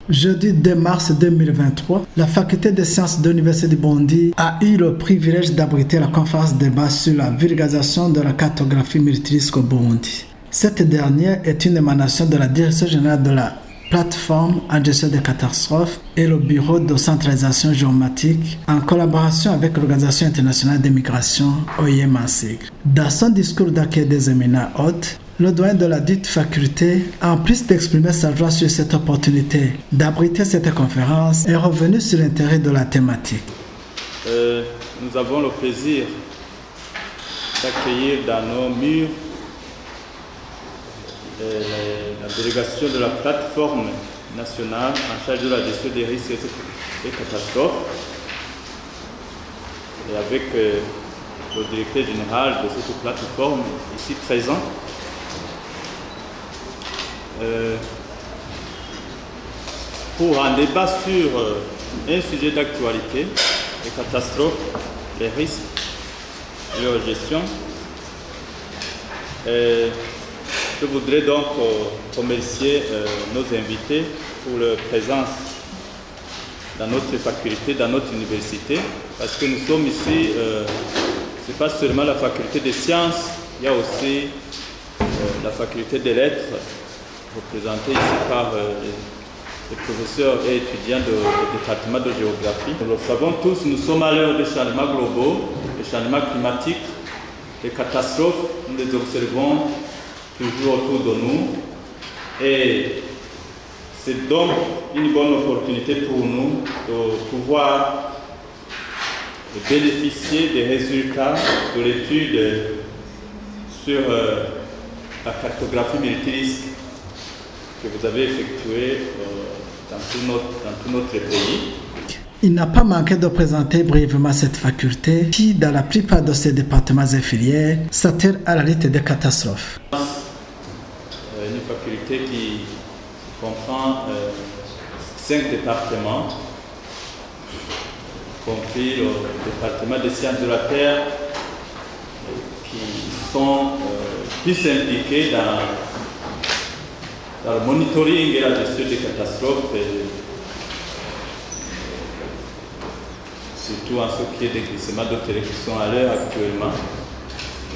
Jeudi 2 mars 2023, la faculté des sciences de l'Université du Burundi a eu le privilège d'abriter la conférence débat sur la vulgarisation de la cartographie multirisque au Burundi. Cette dernière est une émanation de la direction générale de la plateforme en gestion des catastrophes et le bureau de centralisation géomatique en collaboration avec l'Organisation internationale des migrations, OIM en sigle. Dans son discours d'accueil des éminents hôtes, le doyen de la dite faculté, en plus d'exprimer sa joie sur cette opportunité d'abriter cette conférence, est revenu sur l'intérêt de la thématique. Nous avons le plaisir d'accueillir dans nos murs la délégation de la plateforme nationale en charge de la gestion des risques et catastrophes, et avec le directeur général de cette plateforme ici présent. Pour un débat sur un sujet d'actualité, les catastrophes, les risques et leur gestion. Je voudrais donc remercier nos invités pour leur présence dans notre faculté, dans notre université, parce que nous sommes ici, ce n'est pas seulement la faculté des sciences, il y a aussi la faculté des lettres, représentée ici par les professeurs et étudiants du département de géographie. Nous le savons tous, nous sommes à l'heure des changements globaux, des changements climatiques, des catastrophes, nous les observons toujours autour de nous, et c'est donc une bonne opportunité pour nous de pouvoir bénéficier des résultats de l'étude sur la cartographie multirisque que vous avez effectuée dans tout notre pays. Il n'a pas manqué de présenter brièvement cette faculté qui, dans la plupart de ses départements et filières, s'attire à la lutte des catastrophes. Une faculté qui comprend 5 départements, compris le département des sciences de la Terre, qui sont plus impliqués dans le monitoring et la gestion des catastrophes, surtout en ce qui est des glissements de terrain qui sont à l'heure actuellement,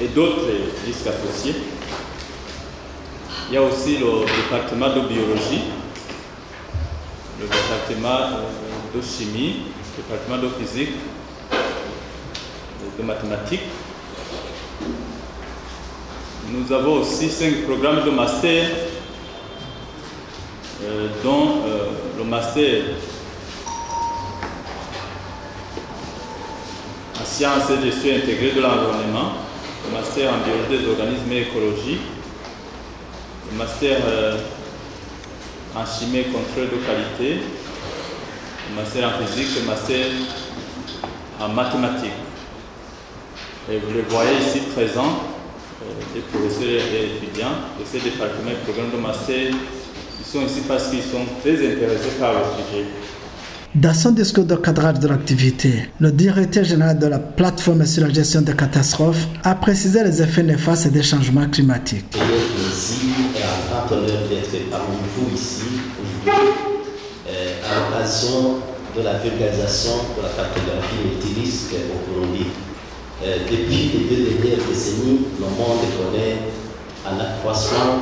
et d'autres risques associés. Il y a aussi le département de biologie, le département de chimie, le département de physique, de mathématiques. Nous avons aussi 5 programmes de master, dont le master en sciences et gestion intégrée de l'environnement, le master en biologie des organismes et écologie, le master en chimie et contrôle de qualité, le master en physique, le master en mathématiques. Et vous les voyez ici présents, les professeurs et étudiants de ces départements et programmes de master. Ils sont ici parce qu'ils sont très intéressés par le sujet. Dans son discours de cadrage de l'activité, le directeur général de la plateforme sur la gestion des catastrophes a précisé les effets néfastes des changements climatiques. C'est un plaisir et un grand honneur d'être parmi vous ici aujourd'hui à l'occasion de la vulgarisation de la cartographie multirisque au Burundi. Depuis les 2 dernières décennies, le monde connaît un accroissement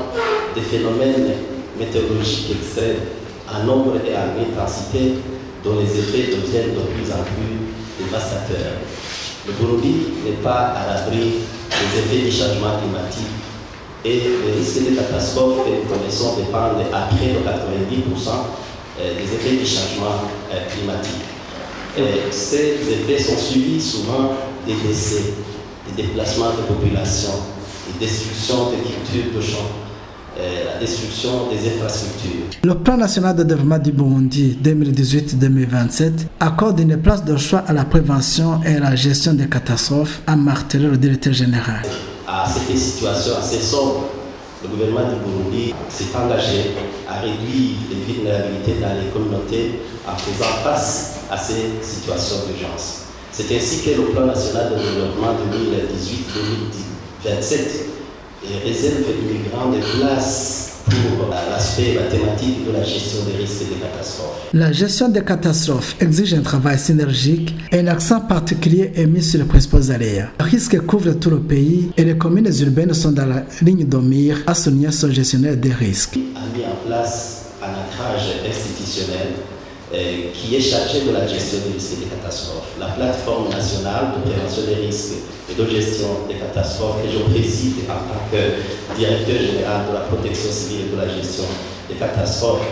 des phénomènes météorologiques extrêmes en nombre et en intensité, dont les effets deviennent de plus en plus dévastateurs. Le Burundi n'est pas à l'abri des effets du changement climatique, et les risques de catastrophes que nous connaissons dépendent à près de 90% des effets du changement climatique. Et ces effets sont suivis souvent des décès, des déplacements de population, des destructions de cultures de champs, la destruction des infrastructures. Le plan national de développement du Burundi 2018-2027 accorde une place de choix à la prévention et à la gestion des catastrophes, a martelé le directeur général. À cette situation assez sombre, le gouvernement du Burundi s'est engagé à réduire les vulnérabilités dans les communautés en faisant face à ces situations d'urgence. C'est ainsi que le plan national de développement 2018-2027 réserve une grande place pour l'aspect mathématique de la gestion des risques et des catastrophes. La gestion des catastrophes exige un travail synergique et un accent particulier est mis sur les principaux aléas. Le risque couvre tout le pays et les communes urbaines sont dans la ligne de mire, a souligné son gestionnaire des risques. A mis en place un ancrage institutionnel qui est chargé de la gestion des risques et des catastrophes. La plateforme nationale de prévention des risques et de gestion des catastrophes que je préside en tant que directeur général de la protection civile et de la gestion des catastrophes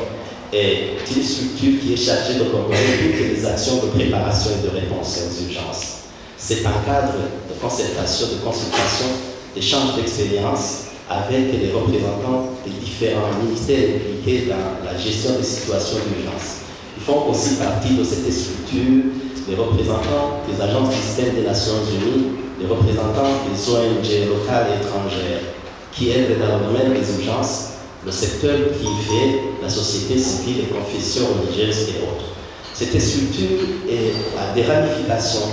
est une structure qui est chargée de coordonner toutes les actions de préparation et de réponse aux urgences. C'est un cadre de concertation, de consultation, d'échange d'expériences avec les représentants des différents ministères impliqués dans la gestion des situations d'urgence. Ils font aussi partie de cette structure les représentants des agences du système des Nations Unies, les représentants des ONG locales et étrangères qui aident dans le domaine des urgences, le secteur privé, la société civile, les confessions religieuses et autres. Cette structure a des ramifications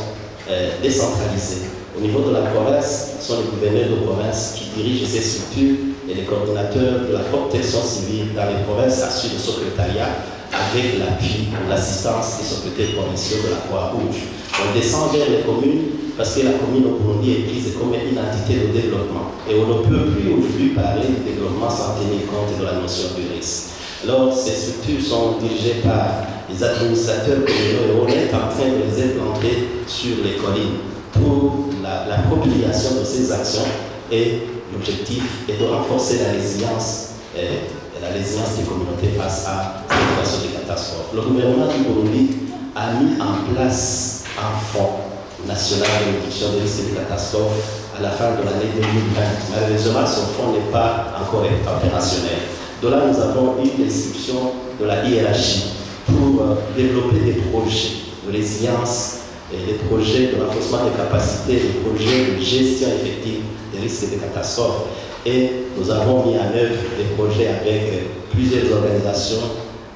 décentralisées. Au niveau de la province, ce sont les gouverneurs de province qui dirigent ces structures et les coordinateurs de la protection civile dans les provinces assurent le secrétariat avec l'appui ou l'assistance des secrétaires provinciaux de la Croix-Rouge. On descend vers les communes parce que la commune au Burundi est prise comme une entité de développement. Et on ne peut plus aujourd'hui parler de développement sans tenir compte de la notion du risque. Alors, ces structures sont dirigées par les administrateurs communaux et on est en train de les implanter sur les collines pour l'appropriation de ces actions et l'objectif est de renforcer la résilience des communautés face à cette situation de catastrophe. Le gouvernement du Burundi a mis en place un fonds national de réduction des risques de catastrophes à la fin de l'année 2020. Malheureusement, ce fonds n'est pas encore opérationnel. De là, nous avons eu l'instruction de la hiérarchie pour développer des projets de résilience, des projets de renforcement des capacités, des projets de gestion effective des risques de catastrophes. Et nous avons mis en œuvre des projets avec plusieurs organisations,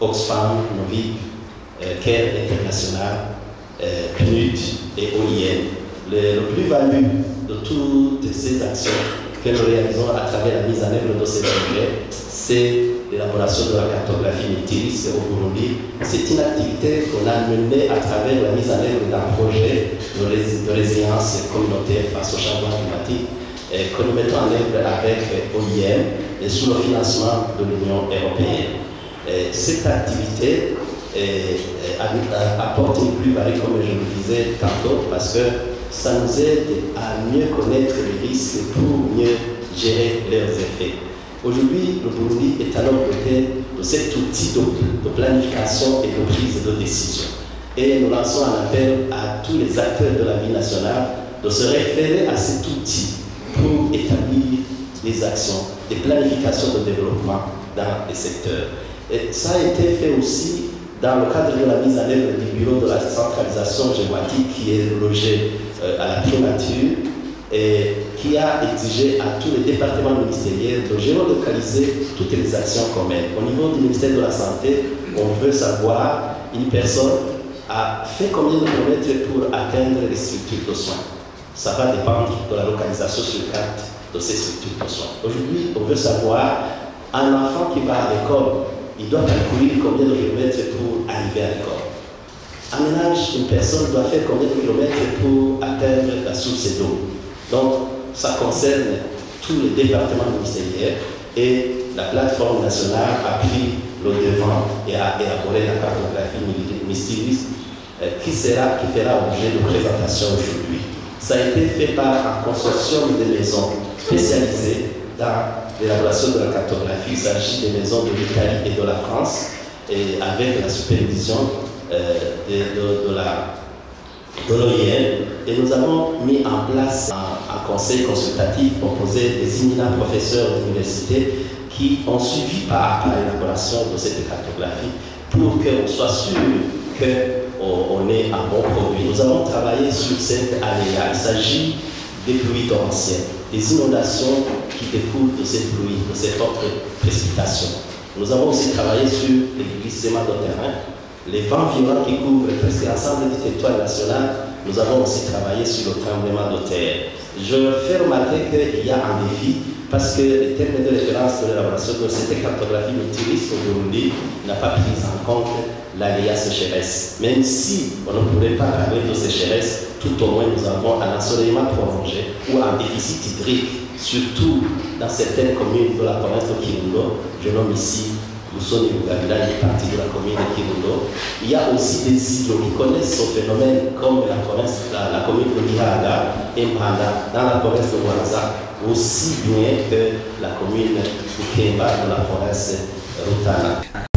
Oxfam, Novib, CARE International, PNUD et OIM. Le plus-value de toutes ces actions que nous réalisons à travers la mise en œuvre de ces projets, c'est l'élaboration de la cartographie multirisque au Burundi. C'est une activité qu'on a menée à travers la mise en œuvre d'un projet de résilience communautaire face au changement climatique que nous mettons en œuvre avec OIM et sous le financement de l'Union européenne. Cette activité apporte une plus-value, comme je le disais tantôt, parce que ça nous aide à mieux connaître les risques pour mieux gérer leurs effets. Aujourd'hui, le Burundi est alors doté de cet outil de planification et de prise de décision. Et nous lançons un appel à tous les acteurs de la vie nationale de se référer à cet outil pour établir des actions, des planifications de développement dans les secteurs. Et ça a été fait aussi dans le cadre de la mise en œuvre du bureau de la centralisation géomatique qui est logé à la primature et qui a exigé à tous les départements ministériels de géolocaliser toutes les actions communes. Au niveau du ministère de la Santé, on veut savoir une personne a fait combien de kilomètres pour atteindre les structures de soins. Ça va dépendre de la localisation sur carte de ces structures de soins. Aujourd'hui, on veut savoir un enfant qui va à l'école, il doit parcourir combien de kilomètres pour arriver à l'école. Un ménage, une personne doit faire combien de kilomètres pour atteindre la source d'eau. Donc, ça concerne tous les départements ministériels et la plateforme nationale a pris le devant et a élaboré la cartographie multirisque qui fera objet de présentation aujourd'hui. Ça a été fait par un consortium de maisons spécialisées dans l'élaboration de la cartographie. Il s'agit des maisons de l'Italie et de la France, et avec la supervision de l'OIM. Et nous avons mis en place un conseil consultatif composé des éminents professeurs d'université qui ont suivi par l'élaboration de cette cartographie pour qu'on soit sûr qu'on ait un bon produit. Nous avons travaillé sur cette aléa. Il s'agit des pluies torrentielles, des inondations qui découlent de ces pluies, de ces fortes précipitations. Nous avons aussi travaillé sur les glissements de terrain, les vents violents qui couvrent presque l'ensemble du territoire national. Nous avons aussi travaillé sur le tremblement de terre. Je fais remarquer qu'il y a un défi parce que le terme de référence de l'élaboration de cette cartographie multirisque aujourd'hui n'a pas pris en compte l'aléa sécheresse. Même si on ne pourrait pas parler de sécheresse, tout au moins nous avons un ensoleillement prolongé ou un déficit hydrique, surtout dans certaines communes de la province de Kirundo. Je nomme ici Busoni Bugabila, qui est partie de la commune de Kirundo. Il y a aussi des îles qui connaissent ce phénomène, comme la commune de Lihaga et Mpanda, dans la province de Mwanza, aussi bien que la commune de Kemba, de la province de Rutana.